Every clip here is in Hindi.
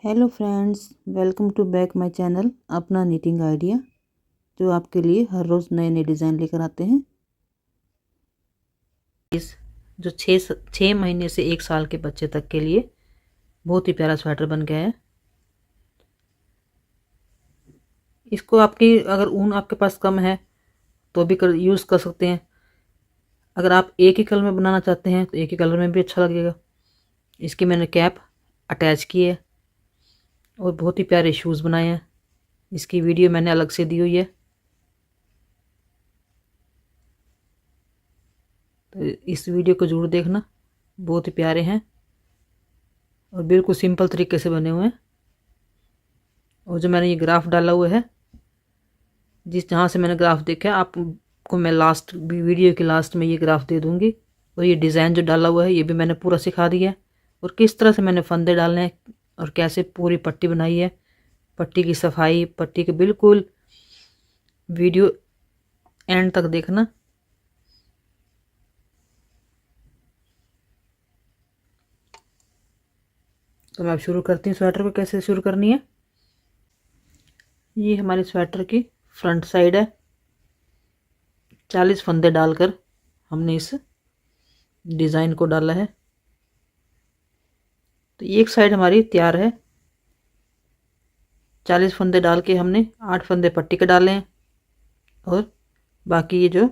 Hello friends, welcome to back my channel अपना नीटिंग आइडिया, जो आपके लिए हर रोज़ नए नए डिज़ाइन लेकर आते हैं। इस जो छः महीने से 1 साल के बच्चे तक के लिए बहुत ही प्यारा स्वेटर बन गया है। इसको आपकी अगर ऊन आपके पास कम है तो भी यूज़ कर सकते हैं। अगर आप एक ही कलर में बनाना चाहते हैं तो एक ही कलर में भी अच्छा लगेगा। इसकी मैंने कैप अटैच की है और बहुत ही प्यारे शूज़ बनाए हैं। इसकी वीडियो मैंने अलग से दी हुई है, तो इस वीडियो को जरूर देखना। बहुत ही प्यारे हैं और बिल्कुल सिंपल तरीके से बने हुए हैं। और जो मैंने ये ग्राफ डाला हुआ है, जहाँ से मैंने ग्राफ देखा आपको मैं वीडियो के लास्ट में ये ग्राफ दे दूंगी। और ये डिज़ाइन जो डाला हुआ है ये भी मैंने पूरा सिखा दिया है, और किस तरह से मैंने फंदे डालने हैं और कैसे पूरी पट्टी बनाई है। पट्टी की सफाई, पट्टी के बिल्कुल वीडियो एंड तक देखना। तो मैं अब शुरू करती हूँ स्वेटर को कैसे शुरू करनी है। ये हमारे स्वेटर की फ्रंट साइड है। 40 फंदे डालकर हमने इस डिज़ाइन को डाला है। तो एक साइड हमारी तैयार है। 40 फंदे डाल के हमने 8 फंदे पट्टी के डाले हैं, और बाकी ये जो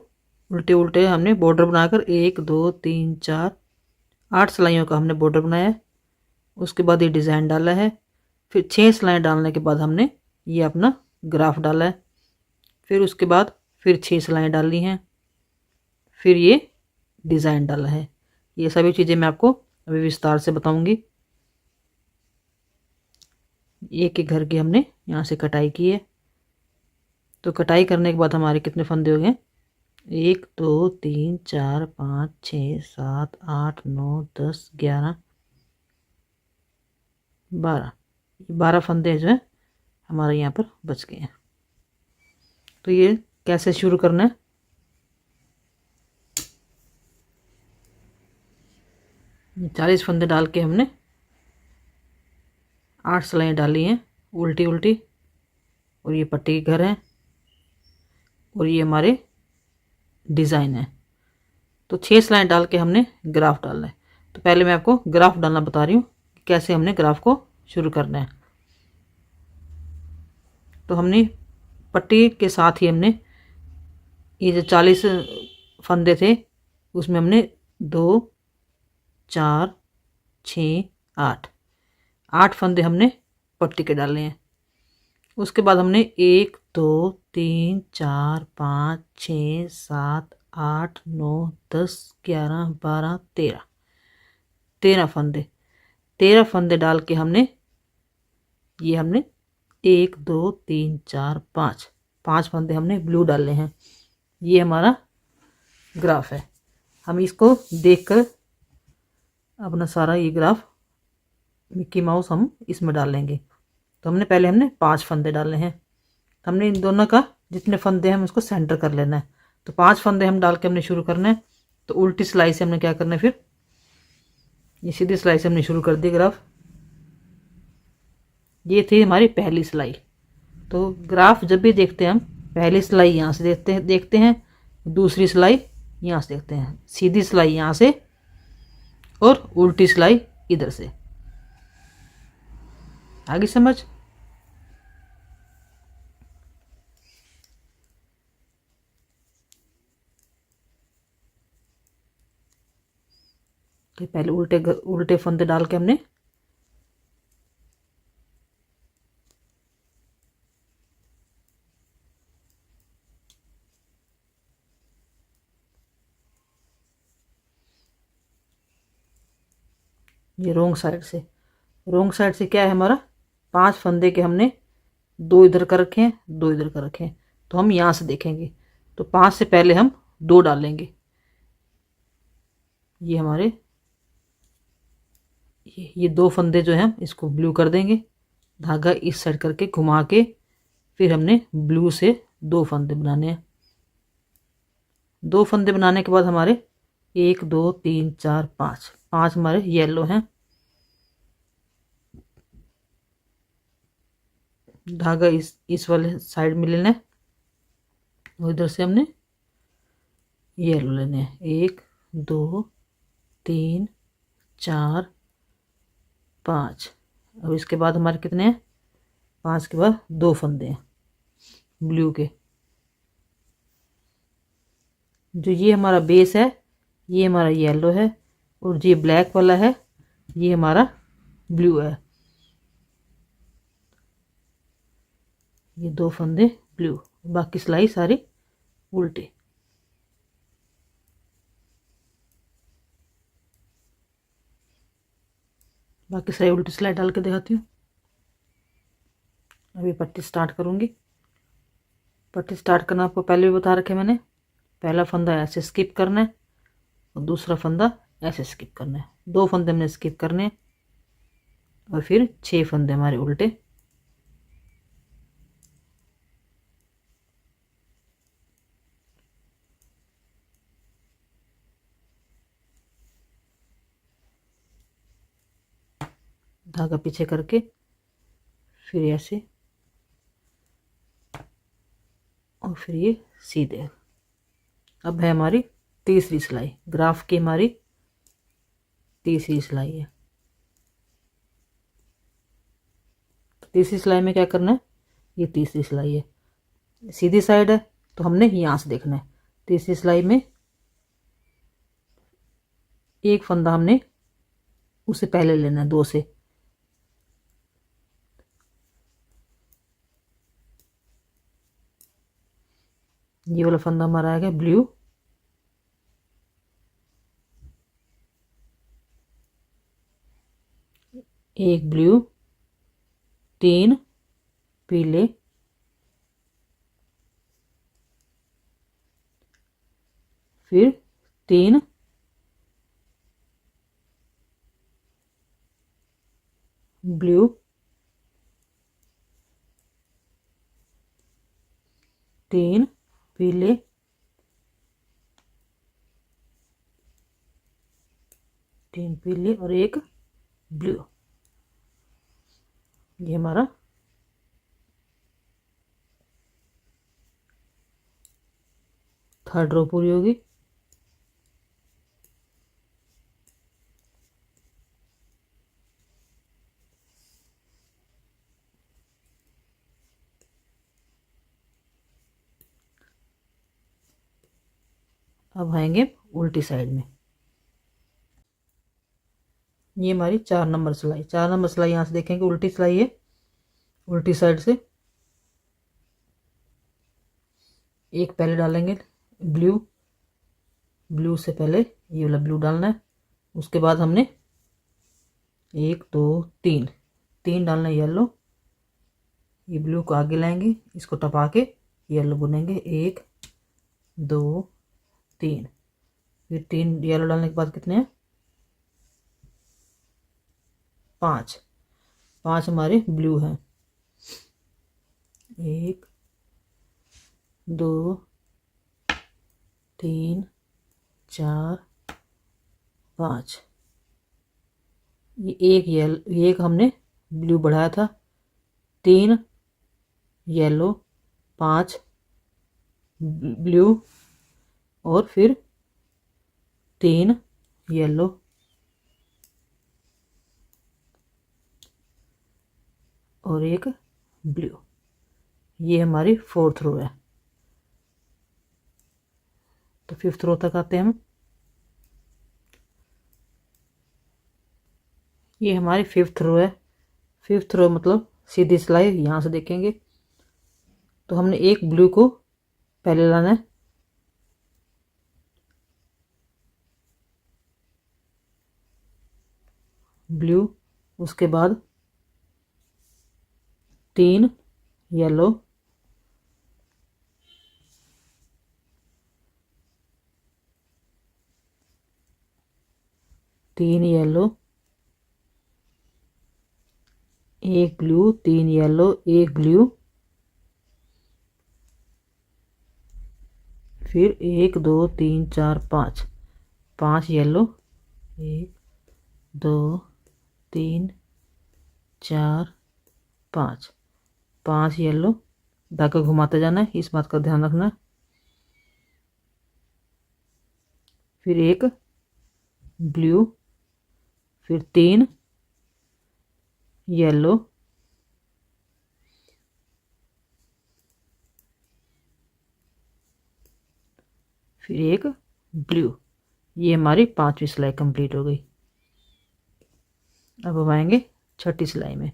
उल्टे उल्टे हमने बॉर्डर बनाकर 1 2 3 4 8 सिलाइयों का हमने बॉर्डर बनाया है। उसके बाद ये डिज़ाइन डाला है। फिर 6 सिलाइयाँ डालने के बाद हमने ये अपना ग्राफ डाला है। फिर उसके बाद फिर 6 सिलाइयाँ डाली हैं, फिर ये डिज़ाइन डाला है। ये सभी चीज़ें मैं आपको अभी विस्तार से बताऊंगी। एक एक घर की हमने यहाँ से कटाई की है। तो कटाई करने के बाद हमारे कितने फंदे हो गए? 1 2 3 4 5 6 7 8 9 10 11 12 12 फंदे जो है हमारे यहाँ पर बच गए हैं। तो ये कैसे शुरू करना है? ये 40 फंदे डाल के हमने 8 सिलाइयाँ डाली हैं उल्टी उल्टी, और ये पट्टी के घर हैं, और ये हमारे डिज़ाइन है। तो 6 सिलाइयाँ डाल के हमने ग्राफ डालना है। तो पहले मैं आपको ग्राफ डालना बता रही हूँ कि कैसे हमने ग्राफ को शुरू करना है। तो हमने पट्टी के साथ ही हमने ये जो 40 फंदे थे उसमें हमने 2 4 6 8 फंदे हमने पट्टी के डाले हैं। उसके बाद हमने 1 2 3 4 5 6 7 8 9 10 11 12 13 फंदे 13 फंदे डाल के हमने 1 2 3 4 5 फंदे हमने ब्लू डाले हैं। ये हमारा ग्राफ है। हम इसको देखकर अपना सारा ये ग्राफ मिक्की माउस हम इसमें डाल लेंगे। तो हमने 5 फंदे डाले हैं। हमने इन दोनों का जितने फंदे हैं हम उसको सेंटर कर लेना है। तो 5 फंदे हम डाल के हमने शुरू करना है। तो उल्टी सिलाई से हमने क्या करना है, फिर ये सीधी सिलाई से हमने शुरू कर दी ग्राफ। ये थी हमारी पहली सिलाई। तो ग्राफ जब भी देखते हैं हम पहली सिलाई यहाँ से देखते हैं, दूसरी सिलाई यहाँ से देखते हैं, सीधी सिलाई यहाँ से और उल्टी सिलाई इधर से। आगे समझ? तो पहले उल्टे फंदे डाल के हमने ये रोंग साइड से क्या है हमारा 5 फंदे के हमने 2 इधर कर रखे हैं, 2 इधर कर रखे हैं। तो हम यहाँ से देखेंगे तो 5 से पहले हम 2 डालेंगे। ये हमारे ये 2 फंदे जो हैं इसको ब्लू कर देंगे, धागा इस साइड करके घुमा के। फिर हमने ब्लू से 2 फंदे बनाने हैं। 2 फंदे बनाने के बाद हमारे 1 2 3 4 5 हमारे येलो हैं। धागा इस वाले साइड में लेना है और इधर से हमने येलो लेने हैं। 1 2 3 4 5। अब इसके बाद हमारे कितने हैं? 5 के बाद 2 फंदे हैं ब्लू के। जो ये हमारा बेस है ये हमारा येलो है और ये ब्लैक वाला है ये हमारा ब्लू है। ये 2 फंदे ब्लू, बाकी सिलाई सारी उल्टी। बाकी सिलाई उल्टी सिलाई डाल के दिखाती हूँ। अभी पट्टी स्टार्ट करूँगी। पट्टी स्टार्ट करना आपको पहले भी बता रखे मैंने। पहला फंदा ऐसे स्किप करना है और दूसरा फंदा ऐसे स्किप करना है। 2 फंदे हमने स्किप करने हैं और फिर 6 फंदे हमारे उल्टे। धागा पीछे करके फिर ऐसे और फिर ये सीधे। अब है हमारी तीसरी सिलाई, ग्राफ की हमारी तीसरी सिलाई है। तो तीसरी सिलाई में क्या करना है? ये तीसरी सिलाई है, सीधी साइड है तो हमने यहाँ से देखना है। तीसरी सिलाई में एक फंदा हमने उससे पहले लेना है 2 से। ये वाला फंदा हमारा आएगा ब्लू, एक ब्लू, 3 पीले, फिर 3 ब्लू, 3 पीले, 3 पीले और एक ब्लू। ये हमारा थर्ड रो पूरी होगी। अब आएंगे उल्टी साइड में। ये हमारी 4 नंबर सिलाई। 4 नंबर सिलाई यहाँ से देखेंगे उल्टी सिलाई है। उल्टी साइड से एक पहले डालेंगे ब्लू, ब्लू से पहले ये वाला ब्लू डालना है। उसके बाद हमने 1 2 3 डालना है येलो। ये ब्लू को आगे लाएंगे, इसको टपा के येलो बुनेंगे। 1 2 3, फिर 3 येलो डालने के बाद कितने हैं? 5 हमारे ब्लू हैं। 1 2 3 4 5। ये एक हमने ब्लू बढ़ाया था। 3 येलो, 5 ब्लू और फिर 3 येलो और एक ब्लू। ये हमारी 4th रो है। तो 5th रो तक आते हैं हम। ये हमारी 5th रो है। 5th रो मतलब सीधी सिलाई यहाँ से देखेंगे तो हमने एक ब्लू को पहले लाना है, ब्लू, उसके बाद 3 येलो, 3 येलो, एक ब्लू, 3 येलो, एक ब्लू, फिर 1 2 3 4 5 येलो, 1 2 3 4 5 5 येलो, धागा घुमाते जाना है, इस बात का ध्यान रखना। फिर एक ब्लू, फिर 3 येलो, फिर एक ब्लू। ये हमारी 5वीं सिलाई कंप्लीट हो गई। अब हम आएंगे छठी सिलाई में।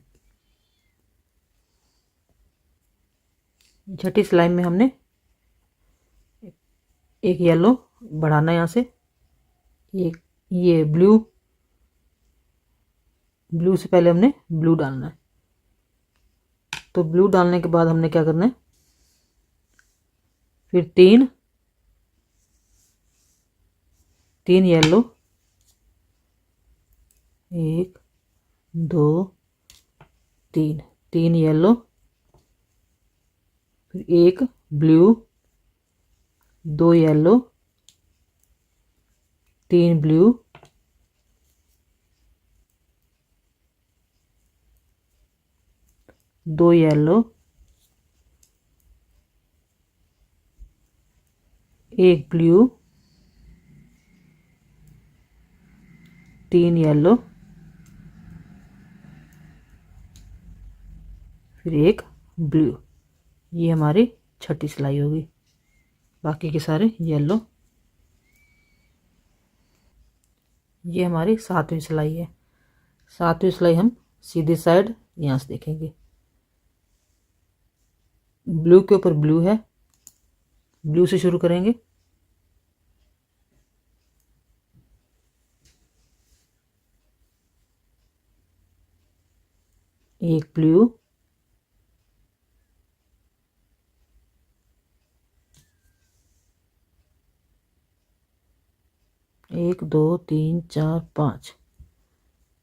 छठी सिलाई में हमने एक येलो बढ़ाना है यहाँ से, एक ये ब्लू, ब्लू से पहले हमने ब्लू डालना है। तो ब्लू डालने के बाद हमने क्या करना है, फिर 3 येलो, 1 2 3 येलो, फिर एक ब्लू, 2 येलो, 3 ब्लू, दो येलो, एक ब्लू, 3 येलो, फिर एक ब्लू। ये हमारी छठी सिलाई होगी। बाकी के सारे येलो। ये हमारी 7वीं सिलाई है। 7वीं सिलाई हम सीधी साइड यहाँ से देखेंगे। ब्लू के ऊपर ब्लू है, ब्लू से शुरू करेंगे। एक ब्लू, एक दो तीन चार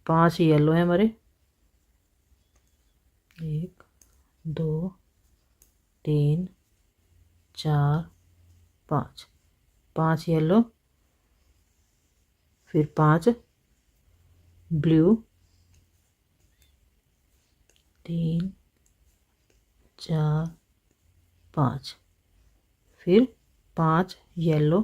5 येलो है हमारे। 1 2 3 4 5 येलो, फिर 5 ब्लू, 3 4 5, फिर 5 येलो,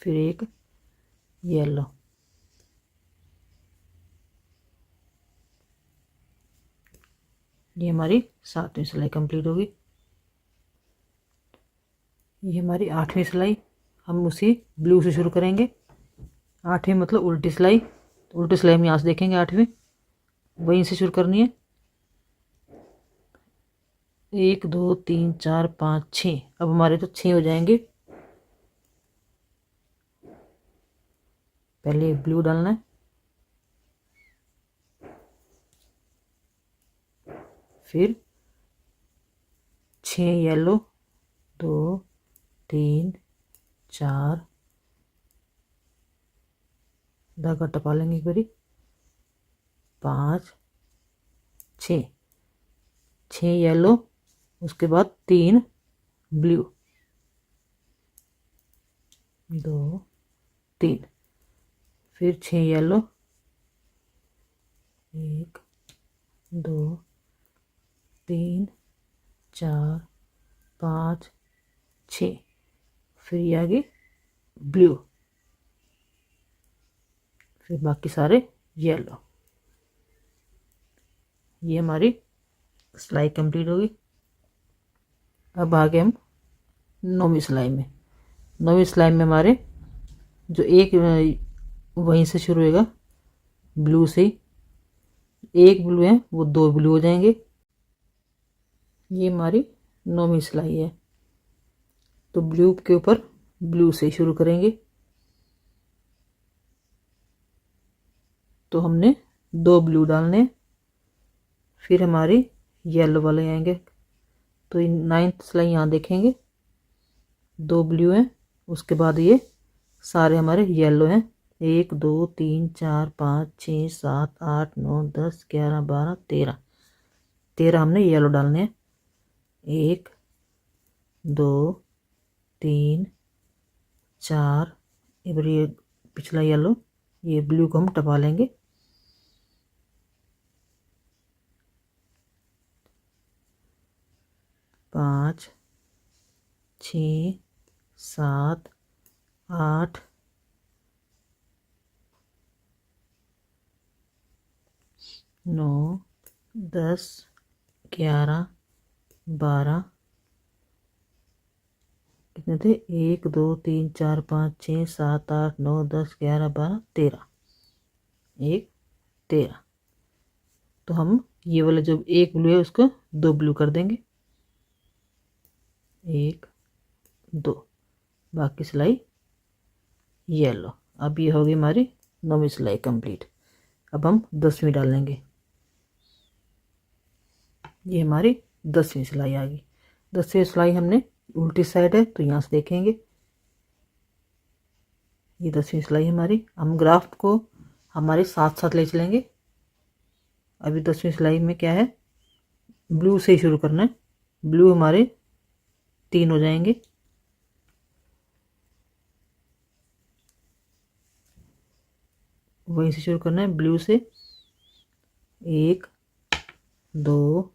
फिर एक येलो। ये हमारी 7वीं सिलाई कंप्लीट होगी। ये हमारी 8वीं सिलाई। हम उसी ब्लू से शुरू करेंगे। 8वीं मतलब उल्टी सिलाई। तो उल्टी सिलाई हम यहाँ से देखेंगे। 8वीं वहीं से शुरू करनी है। 1 2 3 4 5 6। अब हमारे तो 6 हो जाएंगे। पहले ब्लू डालना है, फिर 6 येलो, 2 3 4, धागा टपा लेंगे एक बारी। 5 6 येलो, उसके बाद 3 ब्लू, 2 3, फिर 6 येलो, 1 2 3 4 5 6, फिर ये आगे ब्लू, फिर बाकी सारे येलो। ये हमारी सिलाई कंप्लीट होगी। अब आगे हम 9वीं सिलाई में। 9वीं सिलाई में हमारे जो एक वहीं से शुरू होगा ब्लू से, एक ब्लू है वो 2 ब्लू हो जाएंगे। ये हमारी 9वीं सिलाई है। तो ब्लू के ऊपर ब्लू से शुरू करेंगे। तो हमने 2 ब्लू डालने, फिर हमारी येलो वाले आएंगे। तो 9th सिलाई यहाँ देखेंगे। 2 ब्लू हैं, उसके बाद ये सारे हमारे येलो हैं। 1 2 3 4 5 6 7 8 9 10 11 12 13 हमने येलो डालने हैं। 1 2 3 4, ये पिछला येलो, ये ब्लू को हम टपा लेंगे। पाँच, 6, 7, 8, 9, 10, 11, 12, कितने थे, 1 2 3 4 5 6 7 8 9 10 11 12 13, 13। तो हम ये वाला जो एक ब्लू है उसको 2 ब्लू कर देंगे, 1 2, बाकी सिलाई येलो। अब ये होगी हमारी 9वीं सिलाई कंप्लीट। अब हम 10वीं डालेंगे। ये हमारी 10वीं सिलाई आ गई। 10वीं सिलाई हमने उल्टी साइड है तो यहाँ से देखेंगे, ये 10वीं सिलाई हमारी। हम ग्राफ को हमारे साथ साथ ले चलेंगे। अभी 10वीं सिलाई में क्या है, ब्लू से ही शुरू करना है। ब्लू हमारे 3 हो जाएंगे, वहीं से शुरू करना है ब्लू से। 1 2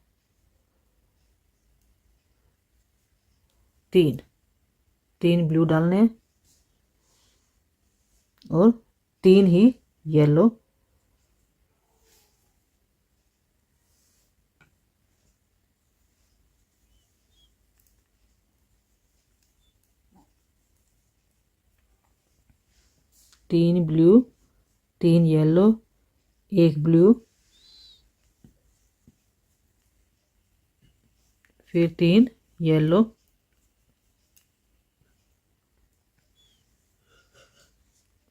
3, 3 ब्लू डालने हैं और 3 ही येलो। तीन ब्लू, 3 येलो, 1 ब्लू, फिर 3 येलो,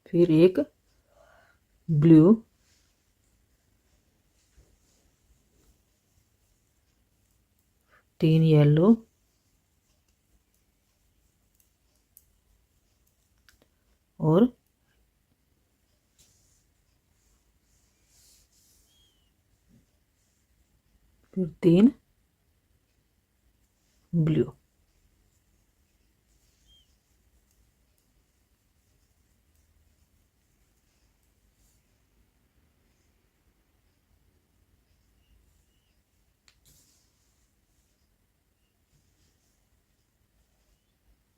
फिर 1 ब्लू, तीन येलो और फिर 3 ब्लू।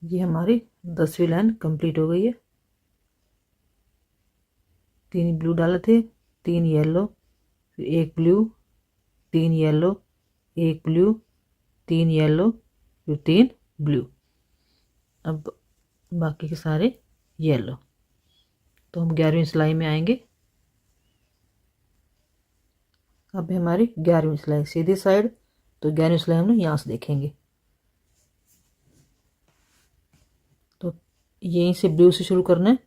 ये हमारी 10वीं लाइन कंप्लीट हो गई है। 3 ब्लू डाले थे, 3 येलो, फिर 1 ब्लू, 3 येलो, 1 ब्लू, 3 येलो, फिर 3 ब्लू। अब बाकी के सारे येलो। तो हम 11वीं सिलाई में आएंगे। अब हमारी 11वीं सिलाई सीधी साइड, तो 11वीं सिलाई हम यहाँ से देखेंगे। तो यहीं से ब्लू से शुरू करना है।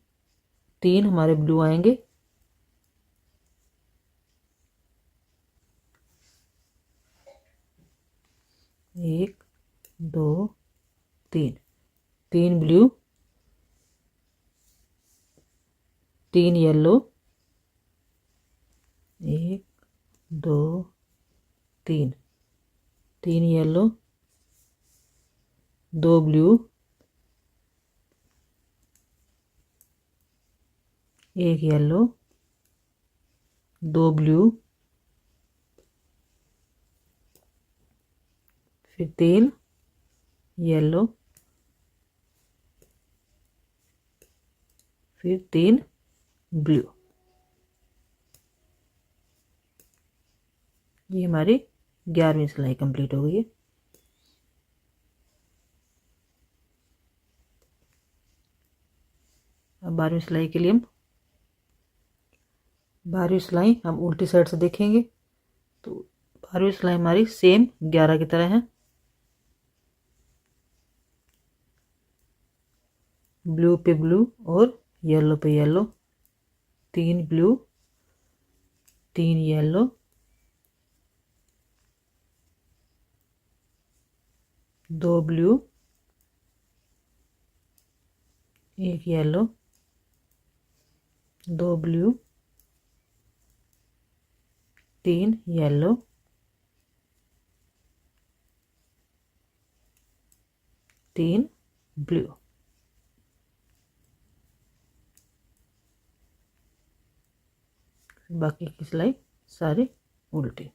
3 हमारे ब्लू आएंगे, 1 2 3, 3 blue, 3 yellow, 1 2 3, 3 yellow, 2 blue, 1 yellow, 2 blue, फिर 3 येलो, फिर 3 ब्लू। ये हमारी 11वीं सिलाई कंप्लीट हो गई है। अब 12वीं सिलाई के लिए हम 12वीं सिलाई हम उल्टी साइड से देखेंगे। तो 12वीं सिलाई हमारी सेम 11 की तरह है। ब्लू पे ब्लू और येलो पे yellow, 3 blue, 3 yellow, 2 blue, 1 yellow, 2 blue, 3 yellow, 3 blue. बाकी की सिलाई सारी उल्टी।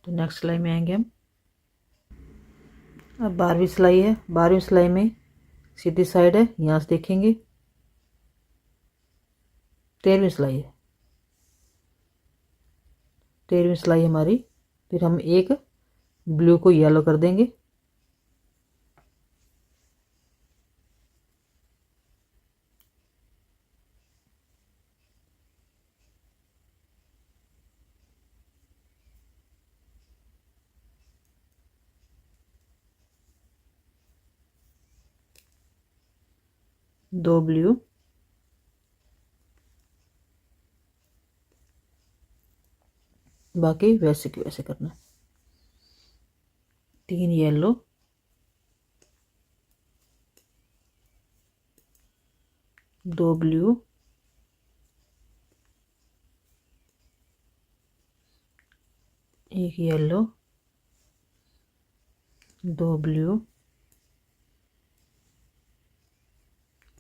तो नेक्स्ट सिलाई में आएंगे हम। अब 12वीं सिलाई है। 12वीं सिलाई में सीधी साइड है, यहाँ से देखेंगे 13वीं सिलाई है। 13वीं सिलाई हमारी, फिर हम एक ब्लू को येलो कर देंगे। दो ब्लू, बाकी वैसे की वैसे करना। 3 yellow, 2 blue, 1 yellow, 2 blue,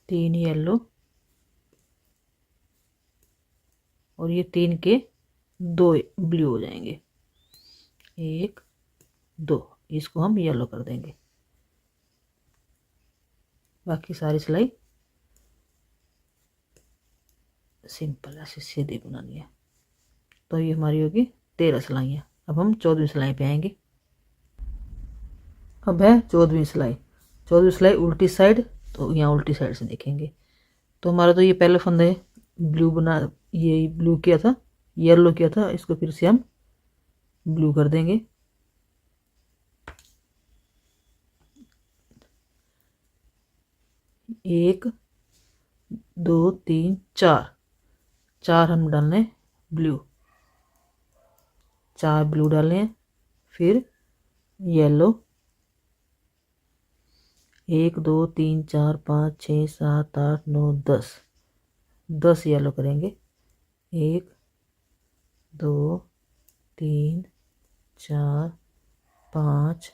3 yellow, और ये 3 के 2 ब्लू हो जाएंगे। 1 2, इसको हम येलो कर देंगे। बाकी सारी सिलाई सिंपल ऐसे सीधी बनानी है। तो ये हमारी होगी 13 सिलाइयाँ। अब हम 14वीं सिलाई पे आएंगे। अब है 14वीं सिलाई। 14वीं सिलाई उल्टी साइड, तो यहाँ उल्टी साइड से देखेंगे। तो हमारा तो ये पहले फंदे ब्लू बना, ये ब्लू किया था, येलो किया था, इसको फिर से हम ब्लू कर देंगे। एक, दो, तीन, चार हम डालने ब्लू, 4 ब्लू डालने हैं। फिर येलो, 1 2 3 4 5 6 7 8 9 10 येलो करेंगे। 1 2 3 4 5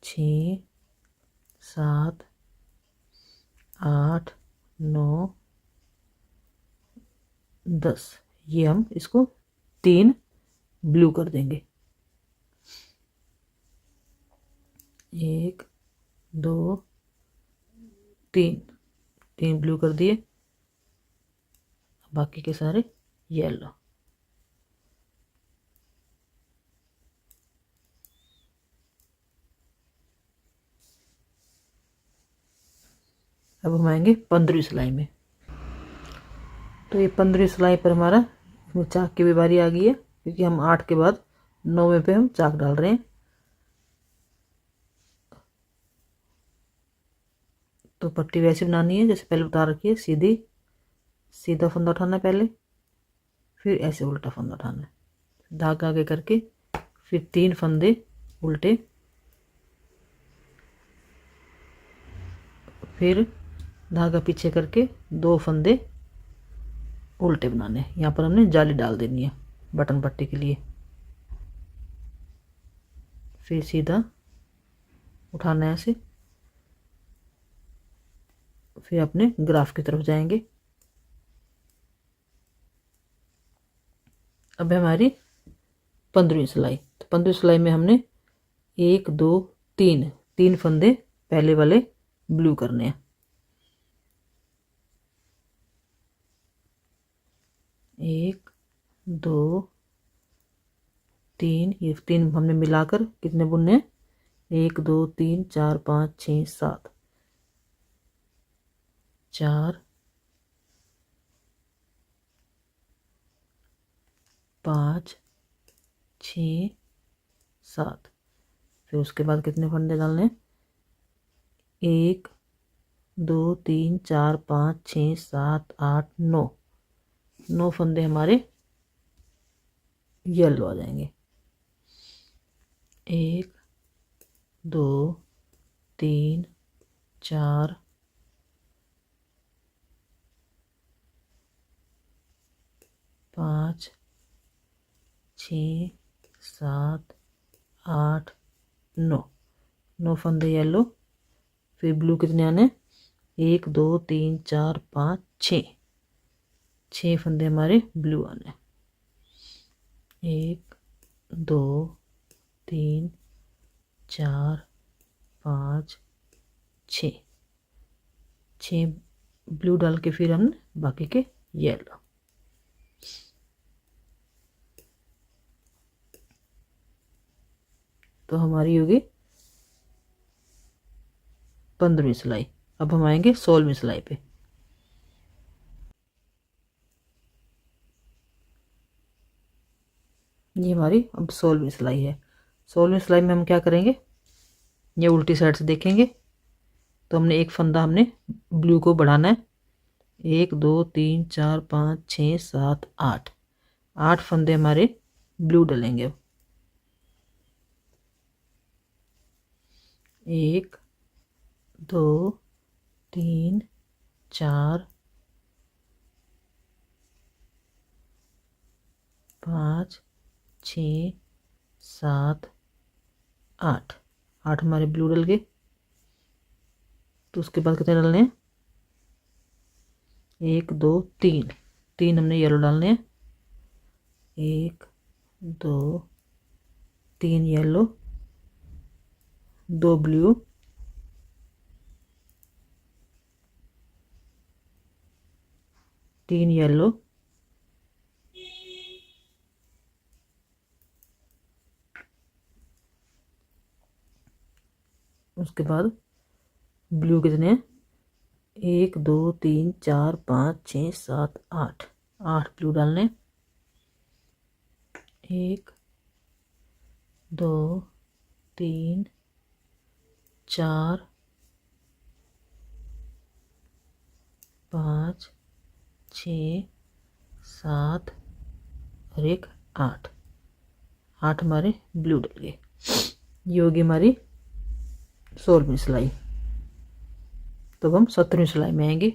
6 7 8 9 10। ये हम इसको 3 ब्लू कर देंगे। 1 2 3 ब्लू कर दिए। बाकी के सारे येलो। अब हम आएंगे 15वीं सिलाई में। तो ये 15वीं सिलाई पर हमारा इसमें चाक की भी बारी आ गई है, क्योंकि हम 8 के बाद 9वें पे हम चाक डाल रहे हैं। तो पट्टी वैसे बनानी है जैसे पहले बता रखी है। सीधा फंदा उठाना है पहले, फिर ऐसे उल्टा फंदा उठाना है, धागा आगे करके, फिर 3 फंदे उल्टे, फिर धागा पीछे करके 2 फंदे उल्टे बनाने। यहाँ पर हमने जाली डाल देनी है बटन पट्टी के लिए। फिर सीधा उठाना है ऐसे, फिर अपने ग्राफ की तरफ जाएंगे। अब हमारी 15वीं सिलाई। तो 15वीं सिलाई में हमने 1 2 3 फंदे पहले वाले ब्लू करने हैं। 1 2 3, ये 3 हमने मिलाकर कितने बुनने हैं? 1 2 3 4 5 6 7, 4 5 6 7। फिर उसके बाद कितने फंदे डालने हैं? 1 2 3 4 5 6 7 8 9 फंदे हमारे येलो आ जाएंगे। 1 2 3 4 5 6 7 8 9। 9 फंदे येलो। फिर ब्लू कितने आने, 1 2 3 4 5 6 फंदे हमारे ब्लू आने। 1 2 3 4 5 6 ब्लू डाल के फिर हमने बाकी के येलो। तो हमारी होगी 15वीं सिलाई। अब हम आएंगे 16वीं सिलाई पे। ये हमारी अब 16वीं सिलाई है। 16वीं सिलाई में हम क्या करेंगे, ये उल्टी साइड से देखेंगे तो हमने एक फंदा हमने ब्लू को बढ़ाना है। 1 2 3 4 5 6 7 8 8 फंदे हमारे ब्लू डलेंगे। अब 1 2 3 4 5 6 7 8 8 हमारे ब्लू डल गए। तो उसके बाद कितने डालने हैं, 1 2 3 3 हमने येलो डालने हैं। 1 2 3 येलो, 2 ब्लू, 3 येलो, उसके बाद ब्लू कितने हैं, 1 2 3 4 5 6 7 8 8 ब्लू डालने। 1 2 3 4 5 6 7 और 1 8 8 हमारे ब्लू डल गए। ये होगी हमारी 16वीं सिलाई। तो हम 17वीं सिलाई में आएंगे।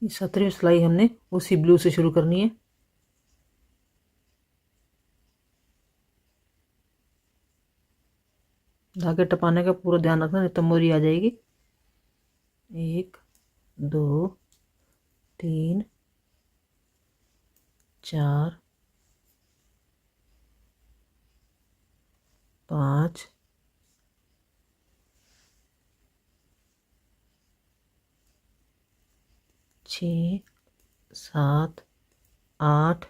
17वीं सिलाई हमने उसी ब्लू से शुरू करनी है। धागे टपाने का पूरा ध्यान रखना, नहीं तो मोरी आ जाएगी। 1 2 3 4 5 6 7 8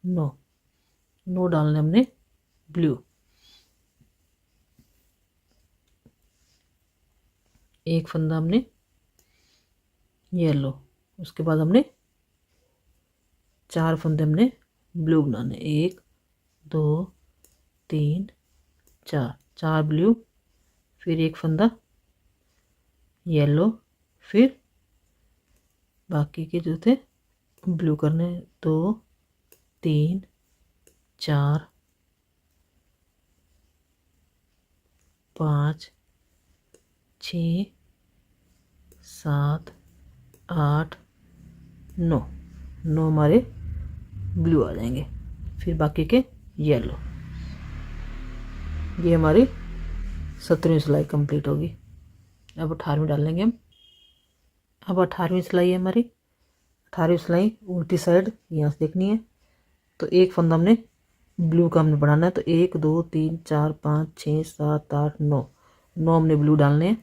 9 9 डालने हमने ब्लू। 1 फंदा हमने येलो। उसके बाद हमने 4 फंदे हमने ब्लू बनाने। 1 2 3 4 4 ब्लू, फिर 1 फंदा येलो, फिर बाकी के जो थे ब्लू करने। 2 3 4 5 6 7 8 9 9 हमारे ब्लू आ जाएंगे, फिर बाकी के येलो। ये हमारी 17वीं सिलाई कंप्लीट होगी। अब 18वीं डाल लेंगे हम। अब 18वीं सिलाई है हमारी। 18वीं सिलाई उल्टी साइड यहाँ से देखनी है। तो 1 फंदा हमने ब्लू का हमने बढ़ाना है। तो 1 2 3 4 5 6 7 8 9 9 हमने ब्लू डालने हैं।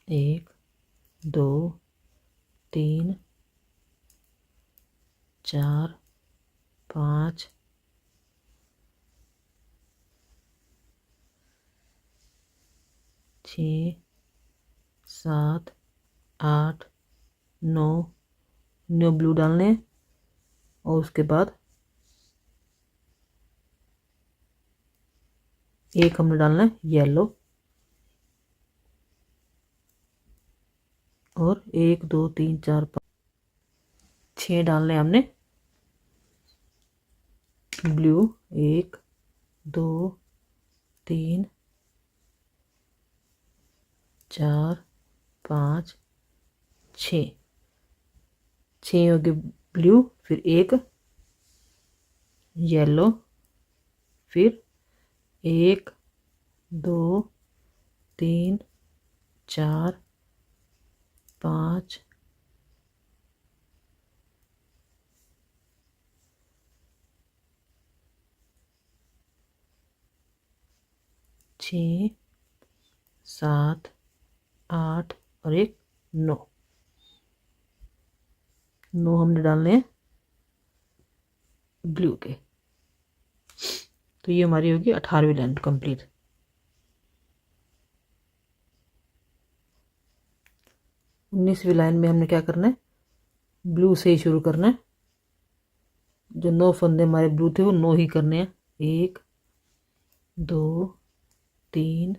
1 2 3 4 5 6 7 8 9 9 ब्लू डालने हैं। और उसके बाद 1 हमने डालना है येलो। और 1 2 3 4 5 6 डालने हमने ब्लू। 1 2 3 4 5 6 6 हो गए ब्लू, फिर एक येलो, फिर 1 2 3 4 5 6 7 8 और एक 9 हमने डालने हैं ब्लू के। तो ये हमारी होगी 18वीं लाइन कंप्लीट। 19वीं लाइन में हमने क्या करना है, ब्लू से ही शुरू करना है। जो 9 फंदे हमारे ब्लू थे वो 9 ही करने हैं। 1 2 3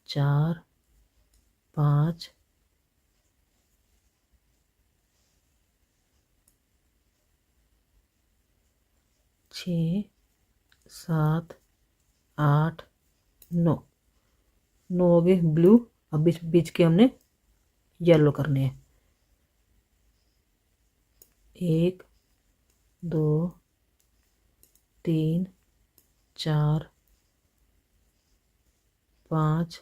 4 5 6 7 8 9 हो गए ब्लू। अब बीच बीच के हमने येलो करने हैं। 1 2 3 4 5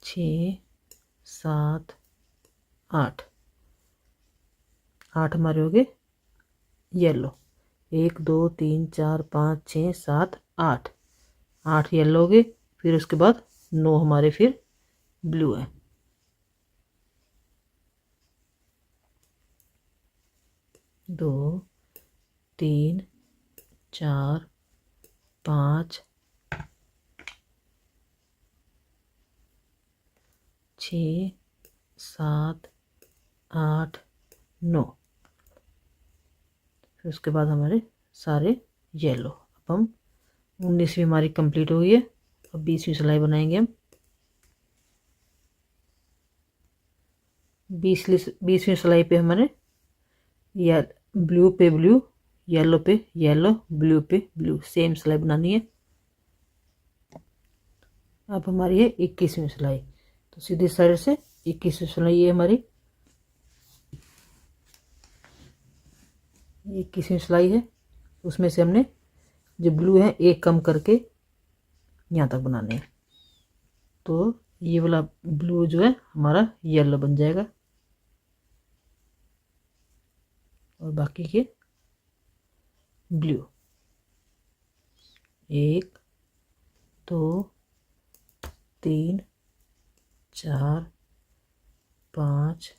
6 7 8 हमारे हो गए येलो। 1 2 3 4 5 6 7 8 येलो हो गए। फिर उसके बाद 9 हमारे फिर ब्लू है। 2 3 4 5 6 7 8 9। फिर उसके बाद हमारे सारे येलो। अब हम 19वीं हमारी कंप्लीट हो गई है। अब 20वीं सिलाई बनाएंगे हम। 20वीं सिलाई पे हमारे या ब्लू पे ब्लू, येलो पे येलो, ब्लू पे ब्लू, सेम सिलाई बनानी है। अब हमारी है 21वीं सिलाई। तो सीधी साइड से 21वीं सिलाई ये हमारी 21वीं सिलाई है। उसमें से हमने जो ब्लू है एक कम करके यहाँ तक बनाने हैं। तो ये वाला ब्लू जो है हमारा येलो बन जाएगा और बाकी के ब्लू। 1 2 3 4 5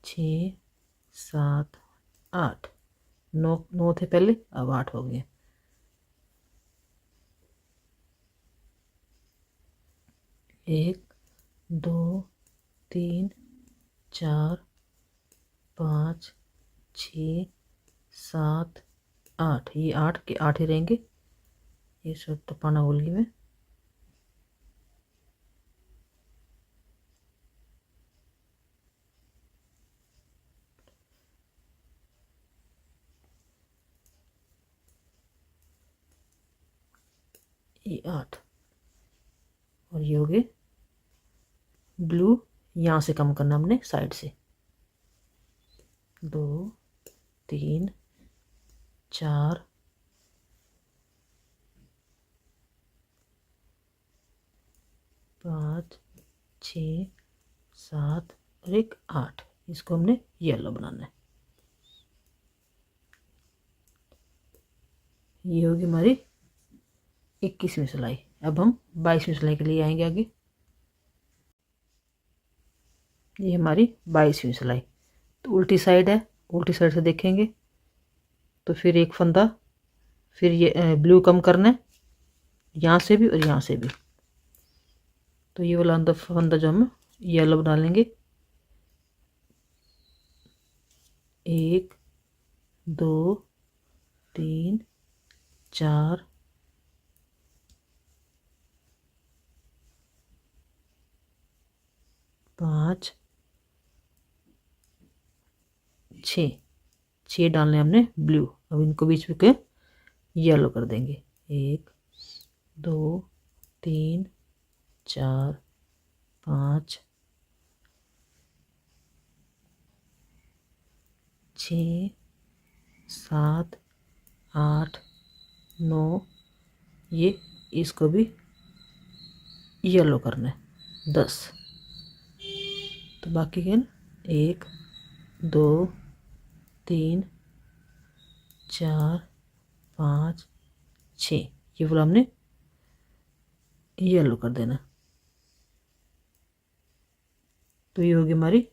6 7 8 9 थे पहले, अब 8 हो गए। 1 2 3 4 5 6 7 8। ये 8 के 8 ही रहेंगे। ये सब टपाना भूल गई मैं। ये 8 और ये हो गए ब्लू। यहाँ से कम करना हमने साइड से। 2 3 4 5 6 7 और एक 8। इसको हमने येलो बनाना है। ये होगी हमारी 21वीं सिलाई। अब हम 22वीं सिलाई के लिए आएंगे आगे। ये हमारी 22वीं सिलाई। तो उल्टी साइड है, उल्टी साइड से देखेंगे तो फिर एक फंदा, फिर ये ब्लू कम करना है यहाँ से भी और यहाँ से भी। तो ये वाला अंदर फंदा जो हम येलो बना लेंगे। 1 2 3 4 5 6 डालने हमने ब्लू। अब इनको बीच में के येलो कर देंगे। 1 2 3 4 5 6 7 8 9, ये इसको भी येलो करना है 10। तो बाकी के 1 2 3 4 5 6, ये वाला हमने येलो कर देना। तो ये होगी हमारी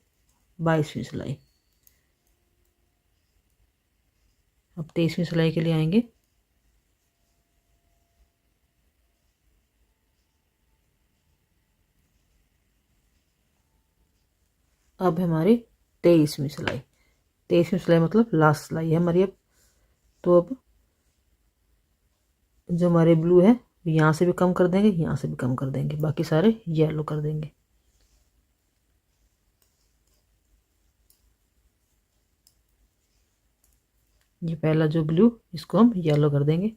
22वीं सिलाई। अब 23वीं सिलाई के लिए आएंगे। अब हमारी 23वीं सिलाई। 23वीं सिलाई मतलब लास्ट सिलाई है हमारी अब। तो अब जो हमारे ब्लू है यहाँ से भी कम कर देंगे, यहाँ से भी कम कर देंगे, बाकी सारे येलो कर देंगे। ये पहला जो ब्लू, इसको हम येलो कर देंगे।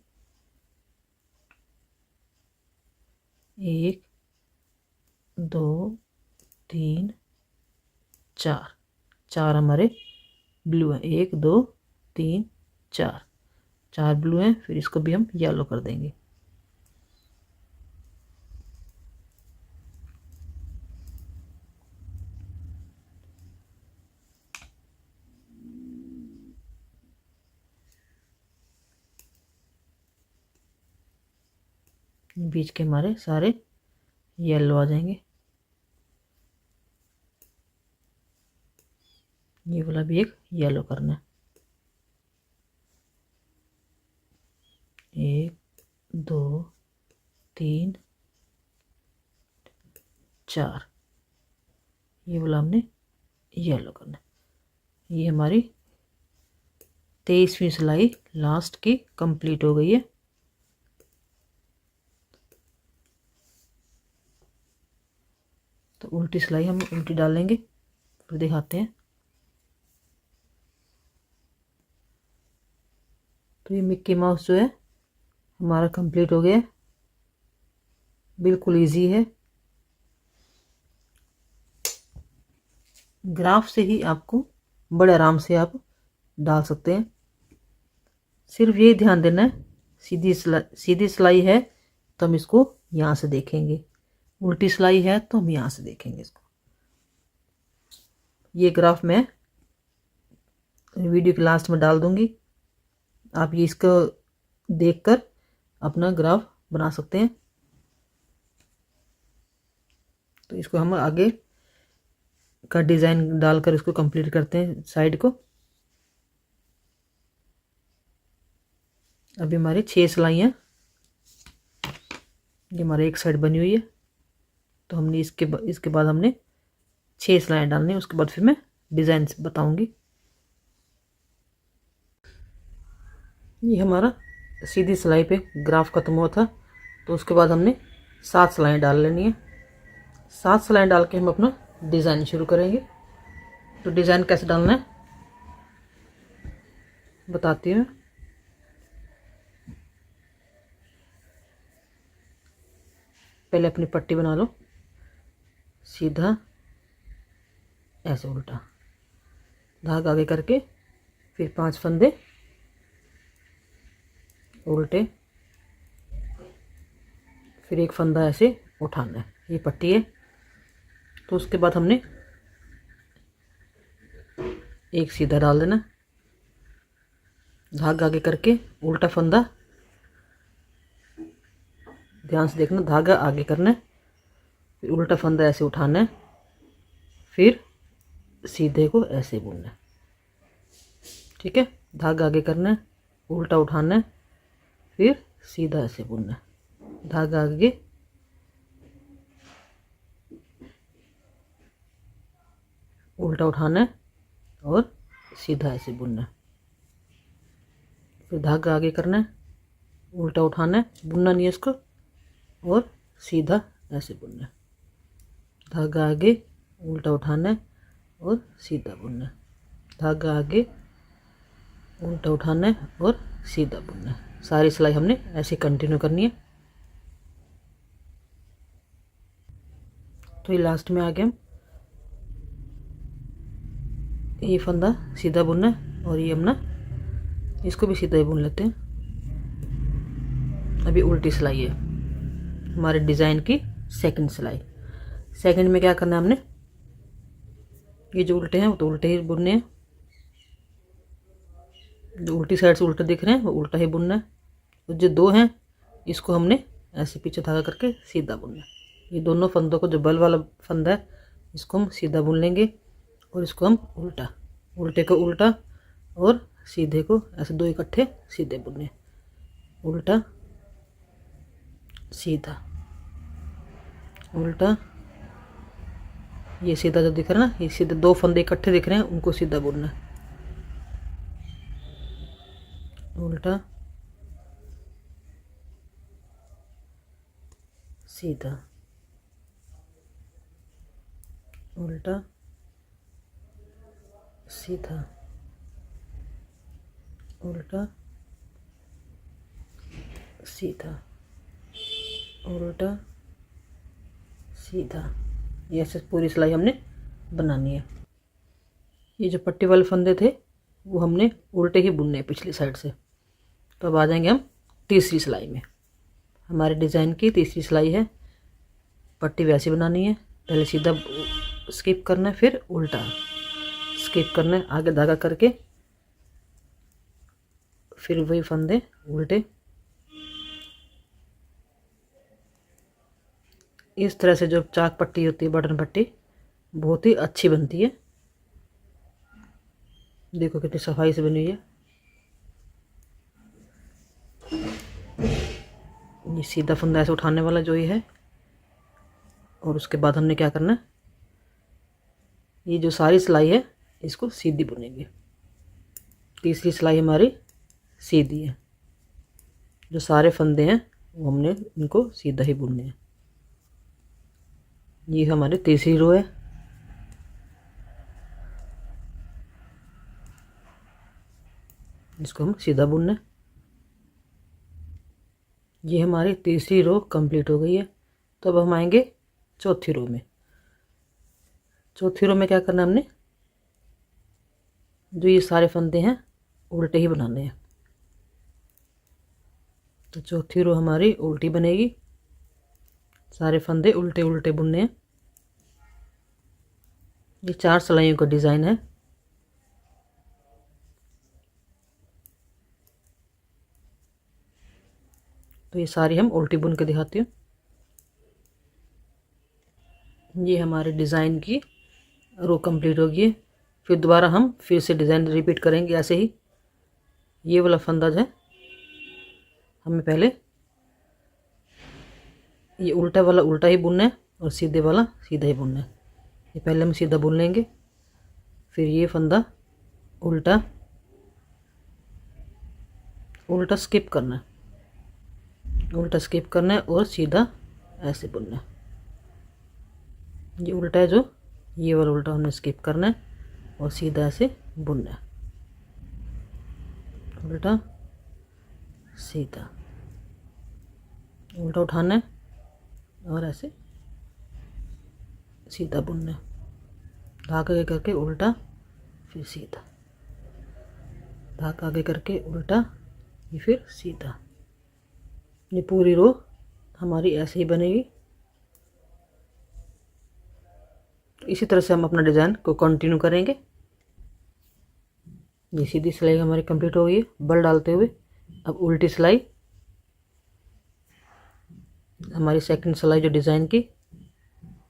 1 2 3 4, 4 हमारे ब्लू हैं। 1 2 3 4, 4 ब्लू हैं। फिर इसको भी हम येलो कर देंगे। बीच के हमारे सारे येलो आ जाएंगे। ये वाला भी एक येलो करना है। 1 2 3 4, ये वाला हमने येलो करना है। ये हमारी 23वीं सिलाई लास्ट की कंप्लीट हो गई है। तो उल्टी सिलाई हम उल्टी डालेंगे, फिर दिखाते हैं। तो ये मिक्की माउस जो है हमारा कंप्लीट हो गया। बिल्कुल इजी है। ग्राफ से ही आपको बड़े आराम से आप डाल सकते हैं। सिर्फ ये ध्यान देना है, सीधी सिलाई है तो हम इसको यहाँ से देखेंगे, उल्टी सिलाई है तो हम यहाँ से देखेंगे इसको। ये ग्राफ मैं वीडियो के लास्ट में डाल दूंगी। आप ये इसको देखकर अपना ग्राफ बना सकते हैं। तो इसको हम आगे का डिज़ाइन डालकर इसको कंप्लीट करते हैं साइड को। अभी हमारी 6 सिलाइयाँ, ये हमारी एक साइड बनी हुई है। तो हमने इसके बाद हमने 6 सिलाइयाँ डालनी है। उसके बाद फिर मैं डिज़ाइन बताऊंगी। ये हमारा सीधी सिलाई पे ग्राफ खत्म हुआ था। तो उसके बाद हमने 7 सिलाइयाँ डाल लेनी है। 7 सिलाइयाँ डाल के हम अपना डिज़ाइन शुरू करेंगे। तो डिज़ाइन कैसे डालना है बताती हूँ। पहले अपनी पट्टी बना लो, सीधा ऐसे उल्टा धागा आगे करके, फिर 5 फंदे उल्टे, फिर एक फंदा ऐसे उठाना है। ये पट्टी है। तो उसके बाद हमने एक सीधा डाल देना, धागा आगे करके उल्टा फंदा, ध्यान से देखना, धागा आगे करना है, फिर उल्टा फंदा ऐसे उठाना है, फिर सीधे को ऐसे बुनना है। ठीक है, धागा आगे करना है, उल्टा उठाना है, फिर सीधा ऐसे बुनना है। धागा आगे, उल्टा उठाना है और सीधा ऐसे बुनना है। फिर धागा आगे करना है, उल्टा उठाना है, बुनना नहीं है इसको, और सीधा ऐसे बुनना है। धागा आगे, उल्टा उठाना है और सीधा बुनना है। धागा आगे, उल्टा उठाना है और सीधा बुनना है। सारी सिलाई हमने ऐसे कंटिन्यू करनी है। तो ये लास्ट में आ गए हम, ये फंदा सीधा बुनना है और ये हमने इसको भी सीधा ही बुन लेते हैं। अभी उल्टी सिलाई है हमारे डिज़ाइन की सेकंड सिलाई। सेकंड में क्या करना है हमने, ये जो उल्टे हैं वो तो उल्टे ही बुनने हैं, जो उल्टी साइड से उल्टे दिख रहे हैं वो उल्टा ही बुनना है। और जो दो हैं इसको हमने ऐसे पीछे धागा करके सीधा बुनना है। ये दोनों फंदों को, जो बल वाला फंदा है इसको हम सीधा बुन लेंगे और इसको हम उल्टा, उल्टे को उल्टा और सीधे को ऐसे दो इकट्ठे सीधे बुनने, उल्टा सीधा उल्टा। ये सीधा जो दिख रहा है ना, ये सीधे दो फंदे इकट्ठे दिख रहे हैं उनको सीधा बुनना है, उल्टा सीधा उल्टा सीधा उल्टा सीधा उल्टा सीधा। ये ऐसे पूरी सिलाई हमने बनानी है। ये जो पट्टी वाले फंदे थे वो हमने उल्टे ही बुनने हैं पिछली साइड से। तो अब आ जाएंगे हम तीसरी सिलाई में। हमारे डिज़ाइन की तीसरी सिलाई है, पट्टी वैसी बनानी है, पहले सीधा स्किप करना है, फिर उल्टा स्किप करना है, आगे धागा करके फिर वही फंदे उल्टे। इस तरह से जो चाक पट्टी होती है, बटन पट्टी, बहुत ही अच्छी बनती है। देखो कितनी सफाई से बनी हुई है। ये सीधा फंदा ऐसे उठाने वाला जो ये है, और उसके बाद हमने क्या करना है, ये जो सारी सिलाई है इसको सीधी बुनेंगे। तीसरी सिलाई हमारी सीधी है, जो सारे फंदे हैं वो हमने इनको सीधा ही बुनने हैं। ये हमारी तीसरी रो है। इसको हम सीधा बुनना है। ये हमारी तीसरी रो कंप्लीट हो गई है। तो अब हम आएंगे चौथी रो में। चौथी रो में क्या करना है हमने, जो ये सारे फंदे हैं उल्टे ही बनाने हैं। तो चौथी रो हमारी उल्टी बनेगी, सारे फंदे उल्टे उल्टे बुनने हैं। ये 4 सिलाइयों का डिज़ाइन है। तो ये सारी हम उल्टी बुन के दिखाती हूँ। ये हमारे डिज़ाइन की रो कंप्लीट होगी है। फिर दोबारा हम फिर से डिज़ाइन रिपीट करेंगे ऐसे ही। ये वाला फंदा जो है हमें पहले ये उल्टा वाला उल्टा ही बुनना है और सीधे वाला सीधा ही बुनना है। ये पहले हम सीधा बुन लेंगे, फिर ये फंदा उल्टा उल्टा स्किप करना है, उल्टा स्किप करना है और सीधा ऐसे बुनना है। ये उल्टा है, जो ये वाला उल्टा हमने स्किप करना है और सीधा ऐसे बुनना है, उल्टा सीधा, उल्टा उठाना है और ऐसे सीधा बुनना है, धागा आगे करके उल्टा फिर सीधा, धागा आगे करके उल्टा, ये फिर सीधा। ये पूरी रो हमारी ऐसे ही बनेगी। इसी तरह से हम अपना डिज़ाइन को कंटिन्यू करेंगे। ये सीधी सिलाई हमारी कंप्लीट हो गई है बल डालते हुए। अब उल्टी सिलाई, हमारी सेकंड सिलाई जो डिज़ाइन की,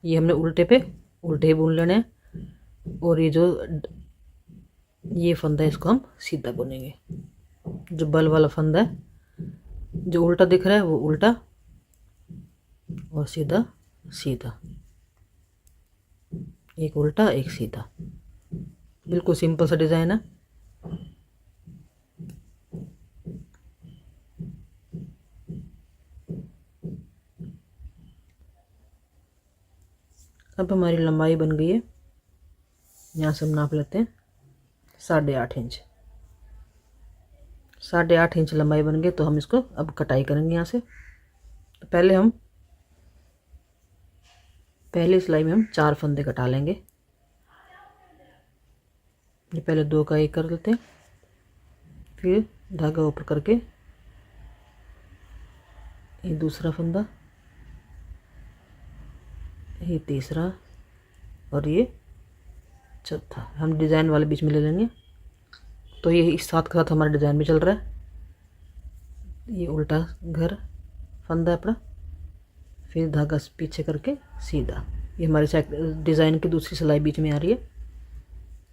ये हमने उल्टे पे उल्टे ही बुन लेने हैं। और ये जो ये फंदा है इसको हम सीधा बुनेंगे। जो बल वाला फंदा है, जो उल्टा दिख रहा है वो उल्टा और सीधा सीधा, एक उल्टा एक सीधा। बिल्कुल सिंपल सा डिज़ाइन है। अब हमारी लंबाई बन गई है। यहाँ से हम नाप लेते हैं 8.5 इंच। 8.5 इंच लंबाई बन गई। तो हम इसको अब कटाई करेंगे यहाँ से। तो पहली सिलाई में हम 4 फंदे कटा लेंगे। ये पहले 2 का एक कर लेते हैं, फिर धागा ऊपर करके ये दूसरा फंदा, ये तीसरा और ये चौथा। हम डिज़ाइन वाले बीच में ले लेंगे। तो ये इस साथ के साथ हमारा डिज़ाइन भी चल रहा है। ये उल्टा घर फंदा अपना, फिर धागा पीछे करके सीधा। ये हमारे डिज़ाइन की दूसरी सिलाई बीच में आ रही है।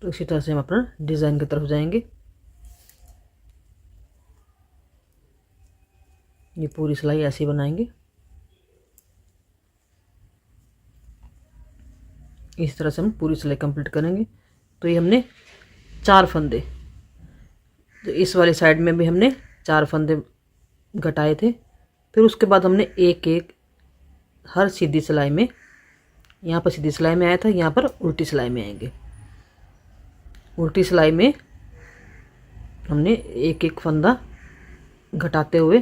तो इसी तरह से हम अपना डिज़ाइन की तरफ जाएंगे। ये पूरी सिलाई ऐसे ही बनाएंगे। इस तरह से हम पूरी सिलाई कंप्लीट करेंगे। तो ये हमने 4 फंदे, तो इस वाली साइड में भी हमने 4 फंदे घटाए थे। फिर उसके बाद हमने एक एक हर सीधी सिलाई में, यहाँ पर सीधी सिलाई में आया था, यहाँ पर उल्टी सिलाई में आएंगे। उल्टी सिलाई में हमने एक एक फंदा घटाते हुए,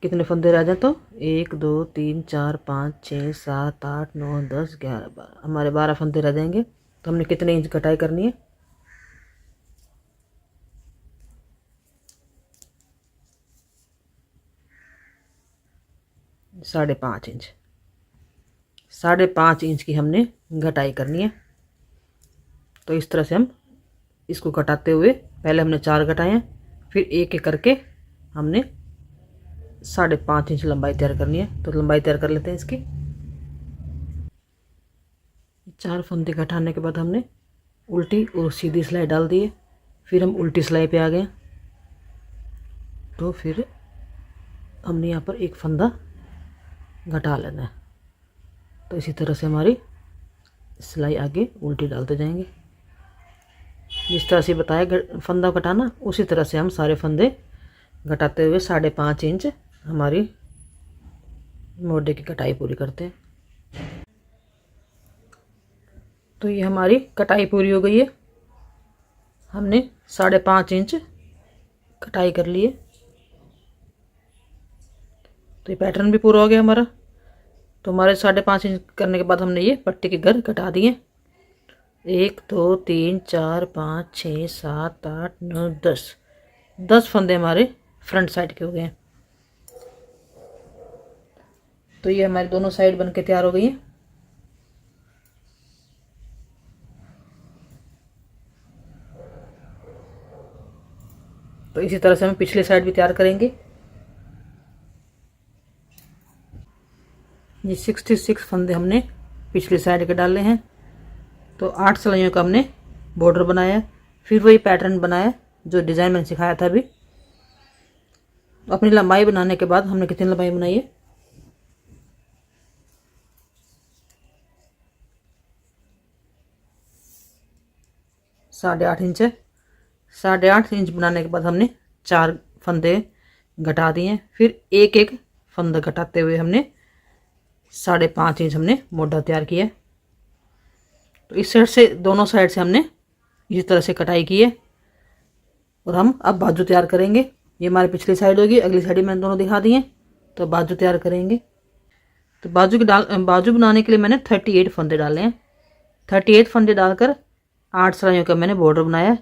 कितने फंदे रह जाए तो 1 2 3 4 5 6 7 8 9 10 11 12, हमारे 12 फंदे रह जाएंगे। तो हमने कितने इंच कटाई करनी है, 5.5 इंच। 5.5 इंच की हमने घटाई करनी है। तो इस तरह से हम इसको घटाते हुए, पहले हमने 4 घटाए हैं, फिर एक एक करके हमने 5.5 इंच लंबाई तैयार करनी है। तो लंबाई तैयार कर लेते हैं इसकी। 4 फंदे घटाने के बाद हमने उल्टी और सीधी सिलाई डाल दी है। फिर हम उल्टी सिलाई पे आ गए। तो फिर हमने यहाँ पर एक फंदा घटा लेना है। तो इसी तरह से हमारी सिलाई आगे उल्टी डालते जाएंगे। जिस तरह से बताया फंदा घटाना, उसी तरह से हम सारे फंदे घटाते हुए 5.5 इंच हमारी मोढे की कटाई पूरी करते हैं। तो ये हमारी कटाई पूरी हो गई है। हमने 5.5 इंच कटाई कर ली है। तो ये पैटर्न भी पूरा हो गया हमारा। तो हमारे 5.5 इंच करने के बाद हमने ये पट्टी के घर कटा दिए। 1 2 3 4 5 6 7 8 9 10 फंदे हमारे फ्रंट साइड के हो गए हैं। तो ये हमारी दोनों साइड बन के तैयार हो गई है। तो इसी तरह से हम पिछली साइड भी तैयार करेंगे। ये 66 फंदे हमने पिछली साइड के डाले हैं। तो 8 सिलाइयों का हमने बॉर्डर बनाया, फिर वही पैटर्न बनाया जो डिज़ाइन मैंने सिखाया था अभी। अपनी लंबाई बनाने के बाद हमने कितनी लंबाई बनाई है, 8.5 इंच है। 8.5 इंच बनाने के बाद हमने 4 फंदे घटा दिए। फिर एक एक फंदा घटाते हुए हमने 5.5 इंच हमने मोढा तैयार किया। तो इस साइड से, दोनों साइड से हमने इस तरह से कटाई की है। और हम अब बाजू तैयार करेंगे। ये हमारी पिछली साइड होगी, अगली साइड मैंने दोनों दिखा दिए। तो बाजू तैयार करेंगे। तो बाजू बनाने के लिए मैंने 38 फंदे डाले हैं। 38 फंदे डालकर 8 सिलाइयों का मैंने बॉर्डर बनाया।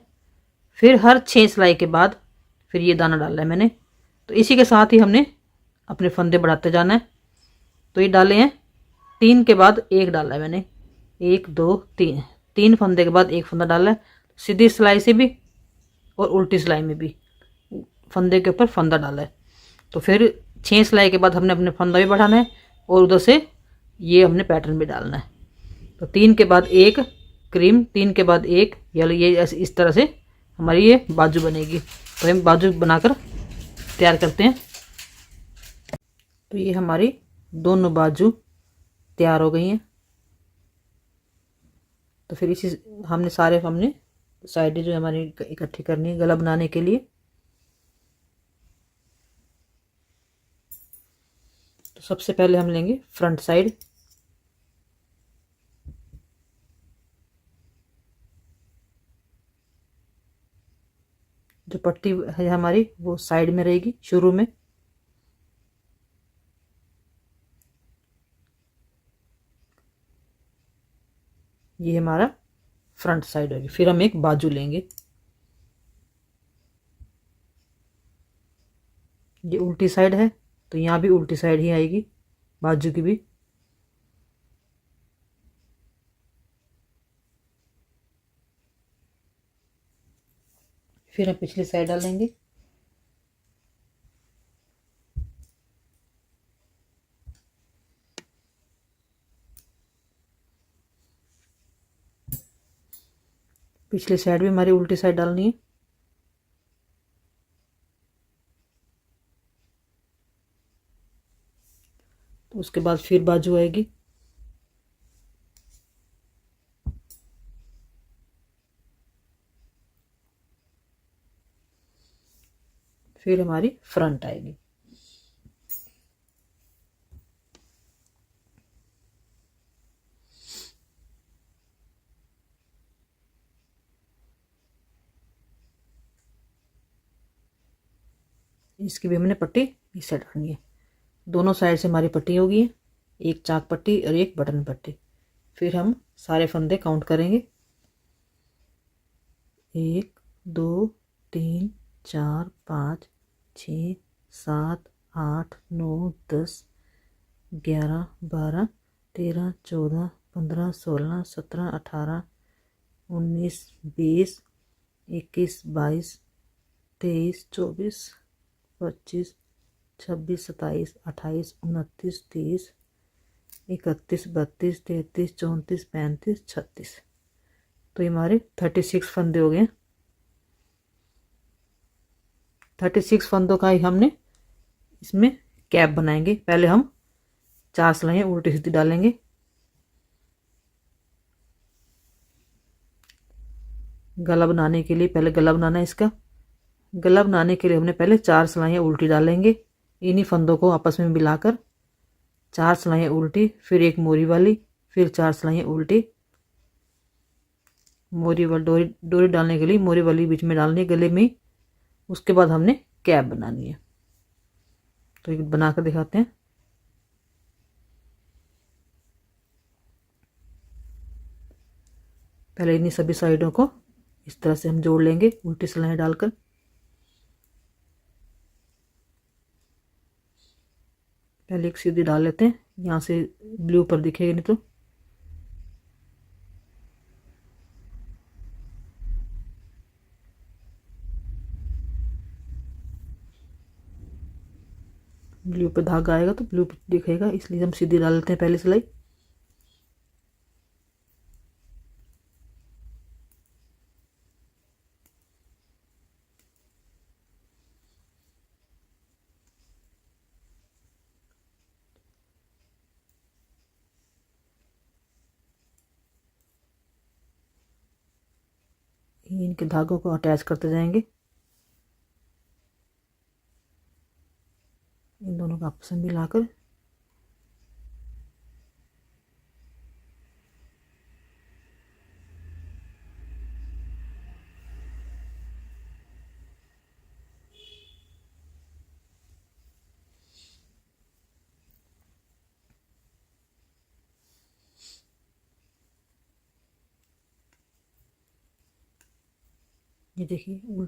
फिर हर 6 सिलाई के बाद फिर ये दाना डालना है मैंने। तो इसी के साथ ही हमने अपने फंदे बढ़ाते जाना है। तो ये डाले हैं 3 के बाद 1 डाला है मैंने, 1 2 3 फंदे के बाद 1 फंदा डाला है। सीधी सिलाई से भी और उल्टी सिलाई में भी फंदे के ऊपर फंदा डाला है। तो फिर 6 सिलाई के बाद हमने अपने फंदा भी बढ़ाना है और उधर से ये हमने पैटर्न भी डालना है। तो 3 के बाद 1 क्रीम, 3 के बाद 1 येलो, ये ऐसे इस तरह से हमारी ये बाजू बनेगी। तो हम बाजू बनाकर तैयार करते हैं। तो ये हमारी दोनों बाजू तैयार हो गई हैं। तो फिर इसी हमने साइडें जो हमारी इकट्ठी करनी है गला बनाने के लिए। तो सबसे पहले हम लेंगे फ्रंट साइड। जो पट्टी है हमारी वो साइड में रहेगी शुरू में। ये हमारा फ्रंट साइड होगी। फिर हम एक बाजू लेंगे, ये उल्टी साइड है तो यहाँ भी उल्टी साइड ही आएगी बाजू की भी। फिर हम पिछली साइड डालेंगे। पिछली साइड भी हमारी उल्टी साइड डालनी है। तो उसके बाद फिर बाजू आएगी। फिर हमारी फ्रंट आएगी। इसकी भी हमने पट्टी इस साइड डालनी है। दोनों साइड से हमारी पट्टी होगी, एक चाक पट्टी और एक बटन पट्टी। फिर हम सारे फंदे काउंट करेंगे, 1 2 3 4 5 6 7 8 9 10 11 12 13 14 15 16 17 18 19 20 21 22 23 24 25 26 27 28 29 30 31 32 33 34 35 36। तो ये हमारे 36 फंदे हो गए। 36 फंदों का ही हमने इसमें कैप बनाएंगे। पहले हम 4 सिलाइयाँ उल्टी सीधी डालेंगे। गला बनाने के लिए पहले गला बनाना है इसका। गला बनाने के लिए हमने पहले 4 सिलाइयाँ उल्टी डालेंगे। इन्हीं फंदों को आपस में मिलाकर 4 सिलाइयाँ उल्टी, फिर एक मोरी वाली, फिर 4 सिलाइयाँ उल्टी। मोरी वाली डोरी डालने के लिए मोरी वाली बीच में डालनी है गले में। उसके बाद हमने कैप बनानी है। तो ये बना कर दिखाते हैं। पहले इन्हीं सभी साइडों को इस तरह से हम जोड़ लेंगे उल्टी सिलाइयाँ डालकर। पहले एक सीधी डाल लेते हैं, यहाँ से ब्लू पर दिखेगी नहीं तो। ब्लू पे धागा आएगा तो ब्लू पे दिखेगा, इसलिए हम सीधी डाल लेते हैं पहली सिलाई। इनके धागों को अटैच करते जाएंगे, इन दोनों को आपस में मिलाकर। ये देखिए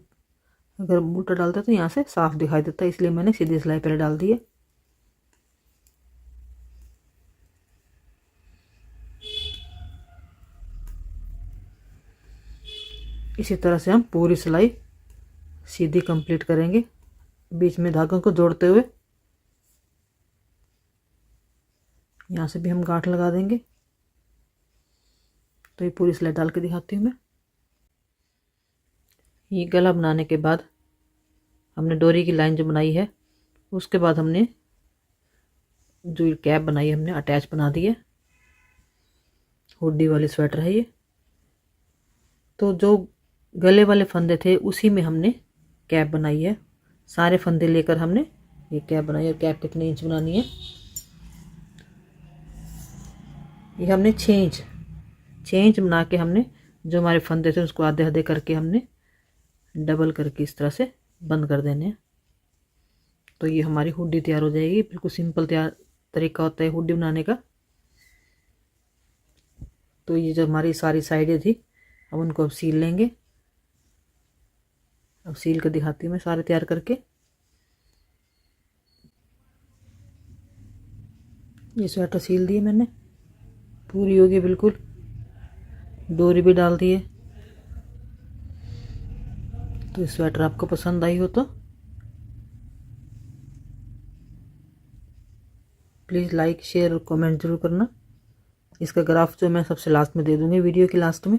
अगर उल्टा डालते तो यहाँ से साफ दिखाई देता है, इसलिए मैंने सीधी सिलाई पहले डाल दी है। इसी तरह से हम पूरी सिलाई सीधी कंप्लीट करेंगे, बीच में धागों को जोड़ते हुए। यहाँ से भी हम गांठ लगा देंगे। तो ये पूरी सिलाई डाल के दिखाती हूँ मैं। ये गला बनाने के बाद हमने डोरी की लाइन जो बनाई है, उसके बाद हमने जो कैप बनाई है हमने अटैच बना दी है। हुडी वाली स्वेटर है ये। तो जो गले वाले फंदे थे उसी में हमने कैप बनाई है। सारे फंदे लेकर हमने ये कैप बनाई है। कैप कितने इंच बनानी है, ये हमने 6 इंच बना के हमने जो हमारे फंदे थे उसको आधे आधे करके हमने डबल करके इस तरह से बंद कर देने हैं। तो ये हमारी हुडी तैयार हो जाएगी। बिल्कुल सिंपल तरीका होता है हुडी बनाने का। तो ये जो हमारी सारी साइडें थी, अब उनको अब सील लेंगे। अब सील कर दिखाती हूँ मैं सारे तैयार करके। ये स्वेटर सील दिए मैंने, पूरी होगी बिल्कुल, डोरी भी डाल दी है। तो स्वेटर आपको पसंद आई हो तो प्लीज़ लाइक शेयर और कमेंट जरूर करना। इसका ग्राफ जो मैं सबसे लास्ट में दे दूंगी, वीडियो के लास्ट में।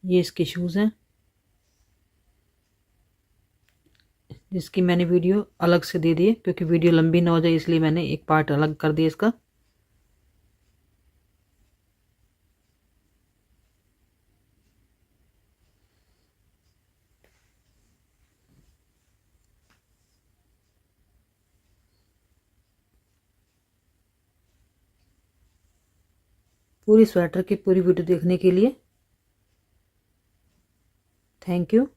ये इसके शूज़ हैं, जिसकी मैंने वीडियो अलग से दे दी है क्योंकि वीडियो लंबी ना हो जाए, इसलिए मैंने एक पार्ट अलग कर दिया इसका। पूरी स्वेटर की पूरी वीडियो देखने के लिए थैंक यू।